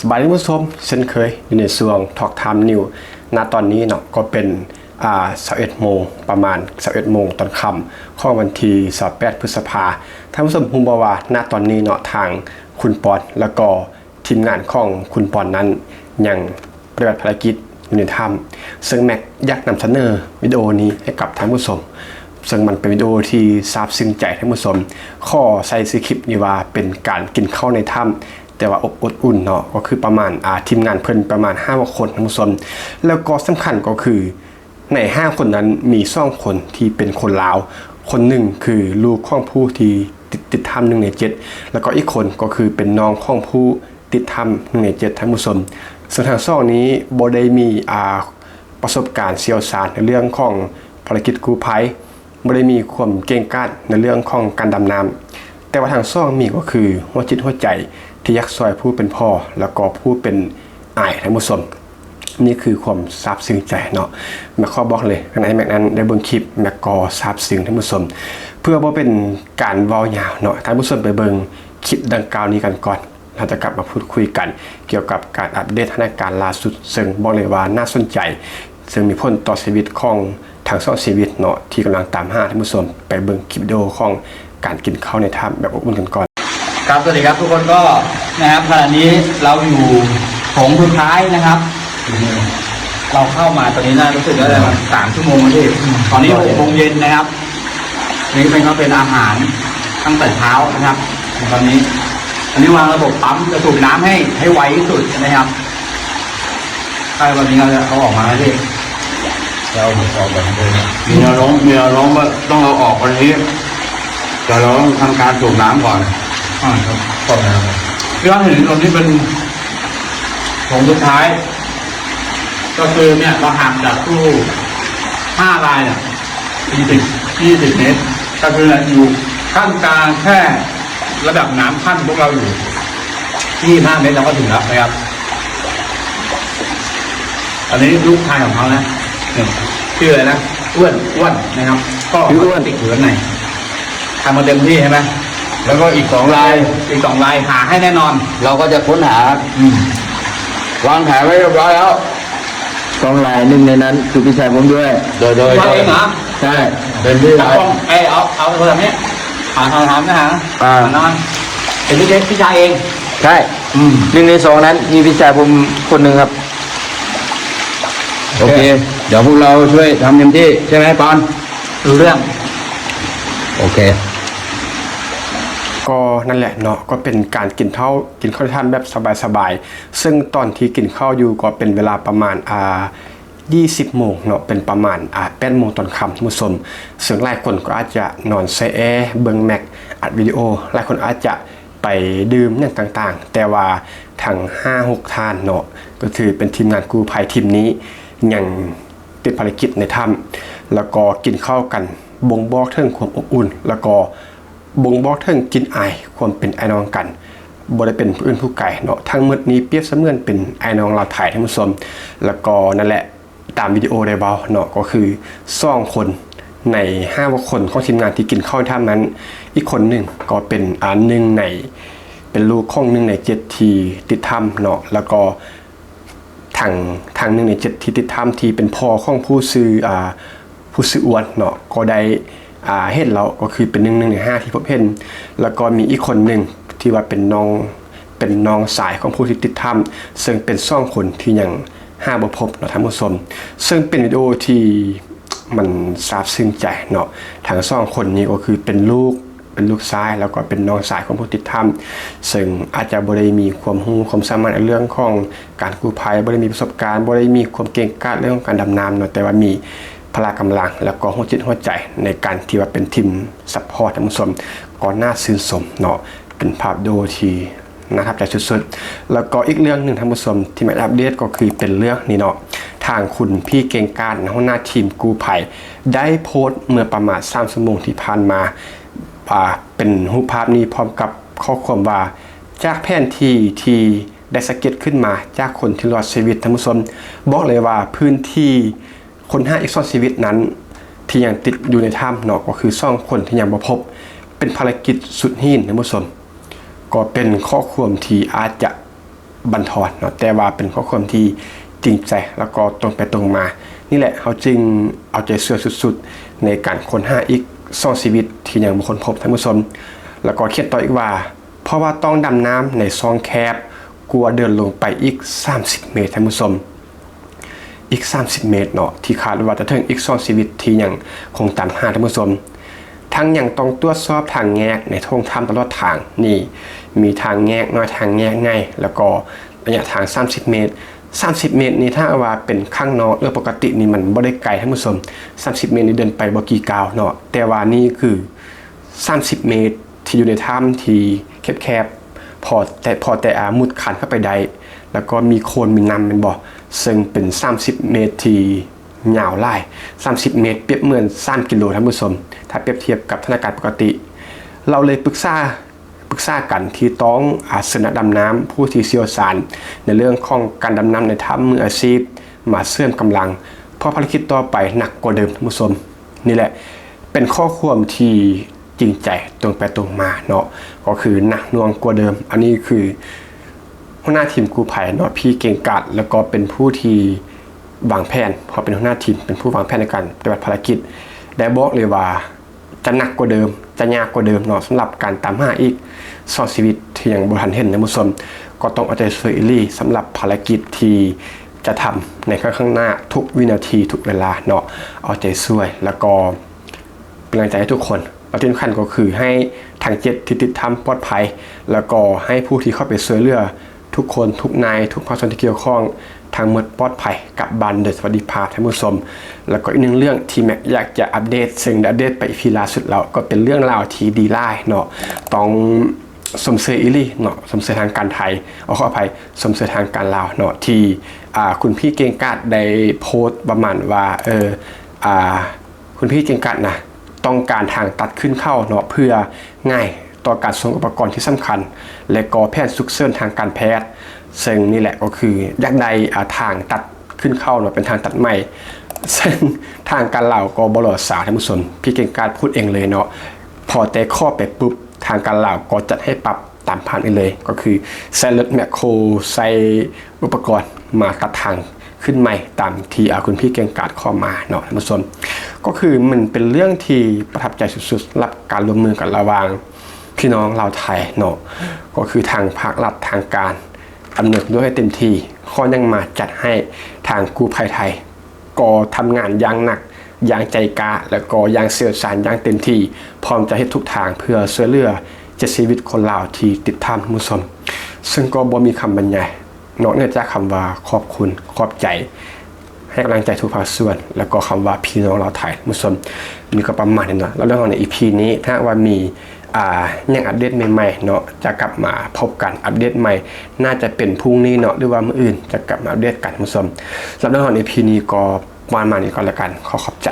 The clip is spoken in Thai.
สบายดีผู้ชมเช่นเคยอยู่ในส่วง Talk Time New ณตอนนี้เนาะก็เป็น21 โมงประมาณ21 โมงตอนค่ำของวันที่28 พฤษภาคมท่านผู้ชมฮู้บ่ว่าณตอนนี้เนาะทางคุณปอนแล้วก็ทีมงานของคุณปอนนั้นยังปฏิบัติภารกิจอยู่ในถ้ำซึ่งแม็กอยากนำเสนอวิดีโอนี้ให้กับท่านผู้ชมซึ่งมันเป็นวิดีโอที่ซาบซึ้งใจท่านผู้ชมข้อใส่ซื้อคลิปนี้ว่าเป็นการกินข้าวในถ้ำแต่ว่าอบอุ่นเนาะก็คือประมาณทีมงานเพิ่นประมาณ5 คนท่านผู้ชมแล้วก็สำคัญก็คือใน5 คนนั้นมี2 คนที่เป็นคนลาวคนหนึ่งคือลูกของผู้ที่ติดถ้ำ1 ใน 7แล้วก็อีกคนก็คือเป็นน้องของผู้ติดถ้ำ1 ใน 7ท่านผู้ชมซึ่งทั้งสองนี้บ่ได้มีประสบการณ์เชี่ยวชาญในเรื่องของภารกิจกู้ภัยบ่ได้มีความเก่งกาจในเรื่องของการดำน้ำแต่ว่าทางซ่องมีก็คือหัวจิตหัวใจที่ยักซอยผู้เป็นพ่อแล้วก็ผู้เป็นอ้ายท่านผู้ชมนี่คือความซาบซึ้งใจเนาะแม่ขอบอกเลยในแม็กนั้นได้เบิ่งคลิปแม็กก็ซาบซึ้งท่านผู้ชมเพื่อบ่เป็นการเว้ายาวเนาะท่านผู้ชมไปเบิ่งคลิปดังกล่าวนี้กันก่อนเราจะกลับมาพูดคุยกันเกี่ยวกับการอัปเดตสถานการณ์ล่าสุดซึ่งบอกเลยว่าน่าสนใจซึ่งมีผลต่อชีวิตของทางสองชีวิตเนาะที่กำลังตามหาท่านผู้ชมไปเบิ่งคลิปวิดีโอของการกินข้าวในถ้ำแบบอบอุ่นกันก่อนครับสวัสดีครับทุกคนก็นะครับขณะนี้เราอยู่โถงสุดท้ายนะครับเราเข้ามาตอนนี้น่ารู้สึกว่า3 ชั่วโมงแล้วที่ตอนนี้6 โมงเย็นนะครับนี่เป็นอาหารตั้งแต่เช้านะครับตอนนี้วางระบบปั๊มจะสูบน้ำให้ไวที่สุดนะครับใช่วันนี้เราจะเอาออกมาแล้วที่เราออกแบบนี้มีแนวโน้มว่าต้องเอาออกวันนี้แต่เราต้องทำการสูบน้ำก่อนครับก่อนนะครับพี่ว่าเห็นตรงนี้เป็นของสุดท้ายก็คือเนี่ยเราห่างจากตู้5 ลายเนี่ย20 เมตรก็คืออยู่ขั้นกลางแค่ระดับน้ำขั้นพวกเราอยู่25 เมตรเราก็ถึงแล้วนะครับอันนี้ลูกชายของเขานะชื่ออะไรนะอ้วนนะครับก็อ้วนติดอยู่ข้างในทำมาเต็มที่ใช่ไหมแล้วก็อีก2 ลายหาให้แน่นอนเราก็จะค้นหาวางแผนไว้เรียบร้อยแล้ว2 ลายหนึ่งในนั้นคือพี่ชายผมด้วยโดยวางเองเหรอใช่เป็นที่ไหนเอาคนแบบนี้ถามนะฮะนอนเป็นพี่ชายเองใช่1 ใน 2นั้นมีพี่ชายผมคนหนึ่งครับโอเคเดี๋ยวพวกเราช่วยทำเต็มที่ใช่ไหมปอนรู้เรื่องโอเคก็นั่นแหละเนาะก็เป็นการกินข้าวในถ้ำแบบสบายๆซึ่งตอนที่กินข้าวอยู่ก็เป็นเวลาประมาณ20 โมงเนาะเป็นประมาณ8 โมงตอนค่ำท่านผู้ชมซึ่งหลายคนก็อาจจะนอนใส่แอร์เบิ่งแม็กอัดวิดีโอหลายคนอาจจะไปดื่มเนี่ยต่างๆแต่ว่าทั้ง5-6 ท่านเนาะก็คือเป็นทีมงานกู้ภัยทีมนี้ยังติดภารกิจในถ้ำแล้วก็กินข้าวกันบ่งบอกถึงความอบอุ่นแล้วก็บ่งบอกถึงกินอายความเป็นไอ้น้องกันบ่ได้เป็นผู้อื่นผู้ไกลเนาะทั้งหมดนี้เปรียบเสมือนเป็นไอ้น้องเราถ่ายท่านผู้ชมแล้วก็นั่นแหละตามวิดีโอได้เบาเนาะก็คือ2 คนใน5 คนของทีมงานที่กินข้าวถ้ำนั้นอีกคนหนึ่งก็เป็น1 ในเป็นลูกของ1 ใน 7ที่ติดถ้ำเนาะแล้วก็ทาง1 ใน 7ที่ติดถ้ำที่เป็นพ่อของผู้ซื้ออ้วนเนาะก็ได้เห็นแล้วก็คือเป็น1 ใน 5ที่พบเห็นแล้วก็มีอีกคนหนึ่งที่ว่าเป็นน้องสายของผู้ที่ติดถ้ำซึ่งเป็น2 คนที่ยังหาบ่พบเนาะท่านผู้ชมซึ่งเป็นวิดีโอที่มันซาบซึ้งใจเนาะทั้ง2 คนนี้ก็คือเป็นลูกชายแล้วก็เป็นน้องสายของผู้ติดถ้ำซึ่งอาจจะบ่ได้มีความรู้ความสามารถในเรื่องของการกู้ภัยบ่ได้มีประสบการณ์บ่ได้มีความเก่งกาจเรื่องของการดำน้ำเนาะแต่ว่ามีพละกำลังแล้วก็หัวจิตหัวใจในการที่ว่าเป็นทีมซัพพอร์ตท่านผู้ชมก็น่าชื่นชมเนาะเป็นภาพโดที่น่าทับใจสุดๆแล้วก็อีกเรื่องหนึ่งท่านผู้ชมที่มาอัปเดตก็คือเป็นเรื่องนี้เนาะทางคุณพี่เก่งกาจหัวหน้าทีมกู้ภัยได้โพสต์เมื่อประมาณ3 ชั่วโมงที่ผ่านมาเป็นรูปภาพนี้พร้อมกับข้อความว่าจากแผนที่ได้สเก็ตขึ้นมาจากคนที่รอดชีวิตท่านผู้ชมบอกเลยว่าพื้นที่คน5 อีก2 ชีวิตนั้นที่ยังติดอยู่ในถ้ำเนาะก็คือ2 คนที่ยังบ่พบเป็นภารกิจสุดหินท่านผู้ชมก็เป็นข้อความที่อาจจะ บั่นทอนเนาะแต่ว่าเป็นข้อความที่จริงใจแล้วก็ตรงไปตรงมานี่แหละเขาจึงเอาใจเชื่อสุดๆในการค้นหาอีกซ่อนชีวิตที่ยังบุคคลพบท่านผู้ชมแล้วก็เขียนต่ออีกว่าเพราะว่าต้องดำน้ำในซองแคบกลัวเดินลงไปอีก30 เมตรท่านผู้ชมอีก30 เมตรเนาะที่คาดว่าจะถึงอีกซ่อนชีวิตที่ยังคงตามหาท่านผู้ชมทั้งยังต้องตรวจสอบทางแงกในท้องถ้ำตลอดทางนี่มีทางแงกน้อยทางแงกง่ายแล้วก็ระยะทาง30 เมตร30 เมตรนี่ถ้าว่าเป็นข้างนอกปกตินี่มันบ่ได้ไกลท่านผู้ชม30 เมตรนี่เดินไปบ่กี่ก้าวเนาะแต่ว่านี่คือ30 เมตรที่อยู่ในถ้ำที่แคบๆพอแต่มุดขันเข้าไปได้แล้วก็มีโคลนมีน้ำเป็นบ่ซึ่งเป็น30 เมตรที่ยาวหลาย30 เมตรเปรียบเหมือน3 กิโลท่านผู้ชมถ้าเปรียบเทียบกับสถานการณ์ปกติเราเลยปรึกษากันที่ต้องสนักดำน้ำผู้ที่เชี่ยวชาญในเรื่องของการดำน้ำในถ้ำมืออาชีพมาเสริมกำลังเพราะภารกิจต่อไปหนักกว่าเดิมท่านผู้ชมนี่แหละเป็นข้อความที่จริงใจตรงไปตรงมาเนาะก็คือหนักหน่วงกว่าเดิมอันนี้คือหัวหน้าทีมกู้ภัยเนาะพี่เก่งกาจแล้วก็เป็นผู้ที่วางแผนพอเป็นหัวหน้าทีมเป็นผู้วางแผนในการปฏิบัติภารกิจได้บอกเลยว่าจะหนักกว่าเดิมจะยากกว่าเดิมเนาะสำหรับการตามหาอีกซ่อนชีวิตที่ยังบ่ทันเห็นนะผู้ชมก็ต้องเอาใจช่วยอีลี่สำหรับภารกิจที่จะทำในข้างหน้าทุกวินาทีทุกเวลาเนาะเอาใจช่วยแล้วก็เป็นกำลังใจให้ทุกคนประเด็นสำคัญก็คือให้ทาง7ที่ติดถ้ำปลอดภัยแล้วก็ให้ผู้ที่เข้าไปช่วยเหลือทุกคนทุกนายทุกภาคส่วนที่เกี่ยวข้องทั้งหมดปลอดภัยกับบันโดยสวัสดิภาพท่านผู้ชมแล้วก็อีกหนึ่งเรื่องที่แม็กอยากจะอัปเดตซึ่งอัปเดตไปพีล่าสุดแล้วก็เป็นเรื่องราวที่ดีไล่เนาะต้องสมเสยอิลี่เนาะสมเสยทางการไทยขออภัยสมเสยทางการลาวเนาะที่คุณพี่เก่งกาจได้โพสต์ประมาณว่าคุณพี่เก่งกาจนะต้องการทางตัดขึ้นเข้าเนาะเพื่อง่ายต่อการส่งอุปกรณ์ที่สำคัญและก็แพทย์ฉุกเฉินทางการแพทย์ซึ่งนี่แหละก็คืออยากได้ทางตัดขึ้นเข้าเนาะเป็นทางตัดใหม่ซึ่งทางการลาวก็บ่รอสาท่านผู้ชมพี่เก่งกาจพูดเองเลยเนาะพอแต่ข้อไปปุ๊บทางการลาวก็จัดให้ปรับตามผ่านไปเลยก็คือใส่รถแมคโครใส่อุปกรณ์มาตัดทางขึ้นใหม่ตามที่คุณพี่เก่งกาจข้อมาเนาะท่านผู้ชมก็คือมันเป็นเรื่องที่ประทับใจสุดๆรับการร่วมมือกันระหว่างพี่น้องเราไทยเนาะก็คือทางภาครัฐทางการอำนวยด้วยให้เต็มที่ข้อยังมาจัดให้ทางกู้ภัยไทยก็ทำงานอย่างหนักอย่างใจกล้าแล้วก็อย่างเชี่ยวชาญอย่างเต็มที่พร้อมจะให้ทุกทางเพื่อช่วยเหลือชีวิตคนลาวที่ติดถ้ำมุสลิมซึ่งก็บ่มีคำบรรยายนอกจากคำว่าขอบคุณขอบใจให้กำลังใจทุกภาคส่วนแล้วก็คำว่าพี่น้องเราไทยมุสลิมมีก็ประมาณนี้เนาะแล้วเรื่องของใน EP นี้ถ้าว่ามียังอัปเดตใหม่ๆเนาะจะกลับมาพบกันอัปเดตใหม่น่าจะเป็นพรุ่งนี้เนาะหรือว่ามื้ออื่นจะกลับมาอัปเดตกันมุสลิมสำหรับเรื่องของ EP นี้ก็ประมาณนี้ก็แล้วกันขอบใจ